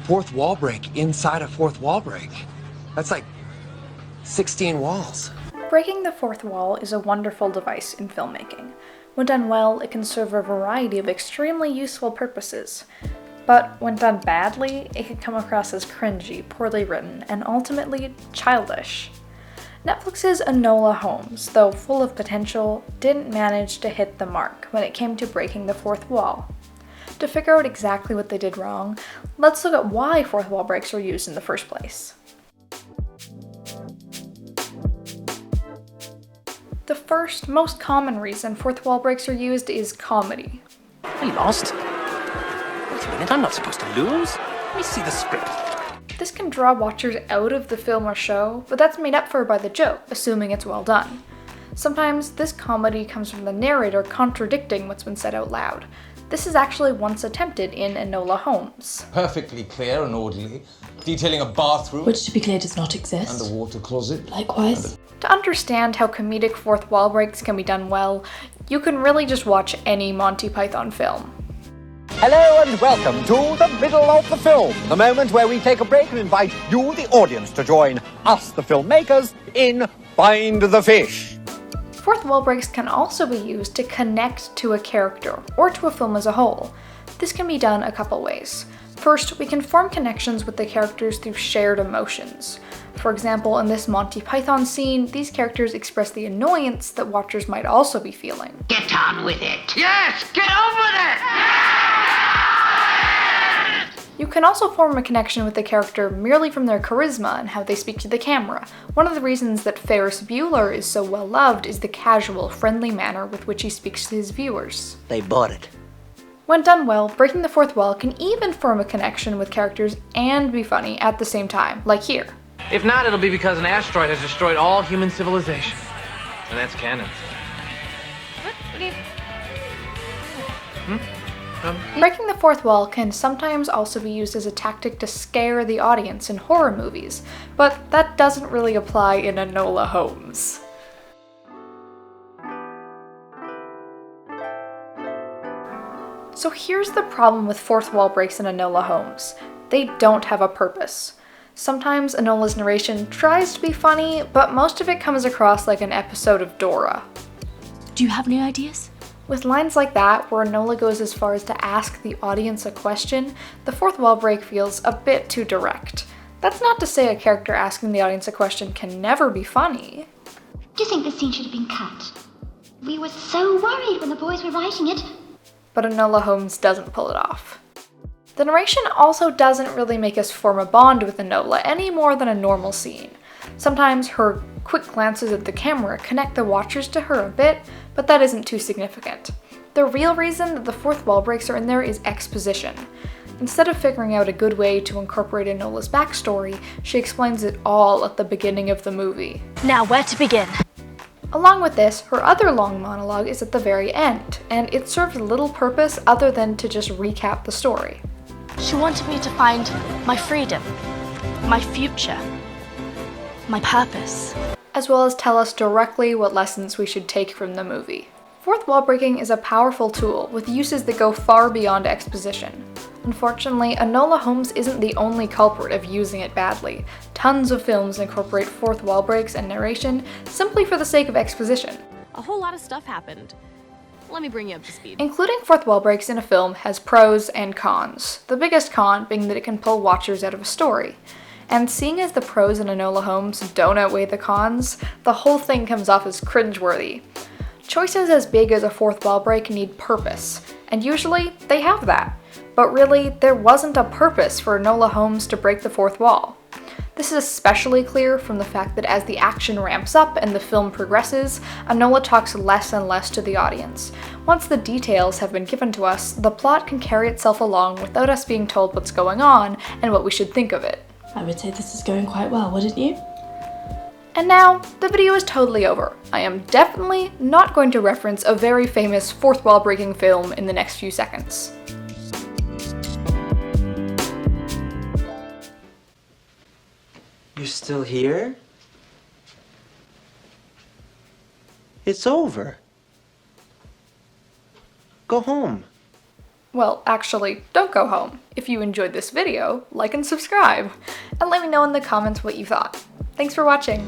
fourth wall break inside a fourth wall break. That's like 16 walls. Breaking the fourth wall is a wonderful device in filmmaking. When done well, it can serve a variety of extremely useful purposes. But when done badly, it can come across as cringy, poorly written, and ultimately childish. Netflix's Enola Holmes, though full of potential, didn't manage to hit the mark when it came to breaking the fourth wall. To figure out exactly what they did wrong, let's look at why fourth wall breaks were used in the first place. The first, most common reason fourth wall breaks are used is comedy. I lost? Wait a minute, I'm not supposed to lose. Let me see the script. This can draw watchers out of the film or show, but that's made up for by the joke, assuming it's well done. Sometimes this comedy comes from the narrator contradicting what's been said out loud. This is actually once attempted in Enola Holmes. Perfectly clear and orderly, detailing a bathroom, which to be clear does not exist, and a water closet. Likewise. To understand how comedic fourth wall breaks can be done well, you can really just watch any Monty Python film. Hello and welcome to the middle of the film, the moment where we take a break and invite you, the audience, to join us, the filmmakers, in Find the Fish. Fourth wall breaks can also be used to connect to a character, or to a film as a whole. This can be done a couple ways. First, we can form connections with the characters through shared emotions. For example, in this Monty Python scene, these characters express the annoyance that watchers might also be feeling. Get on with it! Yes, get on with it! You can also form a connection with the character merely from their charisma and how they speak to the camera. One of the reasons that Ferris Bueller is so well loved is the casual, friendly manner with which he speaks to his viewers. They bought it. When done well, breaking the fourth wall can even form a connection with characters and be funny at the same time, like here. If not, it'll be because an asteroid has destroyed all human civilization. And that's canon. What do you... Breaking the fourth wall can sometimes also be used as a tactic to scare the audience in horror movies, but that doesn't really apply in Enola Holmes. So here's the problem with fourth wall breaks in Enola Holmes. They don't have a purpose. Sometimes Enola's narration tries to be funny, but most of it comes across like an episode of Dora. Do you have any ideas? With lines like that, where Enola goes as far as to ask the audience a question, the fourth wall break feels a bit too direct. That's not to say a character asking the audience a question can never be funny. Do you think this scene should have been cut? We were so worried when the boys were writing it. But Enola Holmes doesn't pull it off. The narration also doesn't really make us form a bond with Enola any more than a normal scene. Sometimes her quick glances at the camera connect the watchers to her a bit, but that isn't too significant. The real reason that the fourth wall breaks are in there is exposition. Instead of figuring out a good way to incorporate Enola's backstory, she explains it all at the beginning of the movie. Now, where to begin? Along with this, her other long monologue is at the very end, and it serves little purpose other than to just recap the story. She wanted me to find my freedom, my future, my purpose, as well as tell us directly what lessons we should take from the movie. Fourth wall breaking is a powerful tool with uses that go far beyond exposition. Unfortunately, Enola Holmes isn't the only culprit of using it badly. Tons of films incorporate fourth wall breaks and narration simply for the sake of exposition. A whole lot of stuff happened. Let me bring you up to speed. Including fourth wall breaks in a film has pros and cons, the biggest con being that it can pull watchers out of a story. And seeing as the pros in Enola Holmes don't outweigh the cons, the whole thing comes off as cringeworthy. Choices as big as a fourth wall break need purpose, and usually they have that. But really, there wasn't a purpose for Enola Holmes to break the fourth wall. This is especially clear from the fact that as the action ramps up and the film progresses, Enola talks less and less to the audience. Once the details have been given to us, the plot can carry itself along without us being told what's going on and what we should think of it. I would say this is going quite well, wouldn't you? And now, the video is totally over. I am definitely not going to reference a very famous fourth wall breaking film in the next few seconds. You're still here? It's over. Go home. Well, actually, don't go home. If you enjoyed this video, like and subscribe, and let me know in the comments what you thought. Thanks for watching!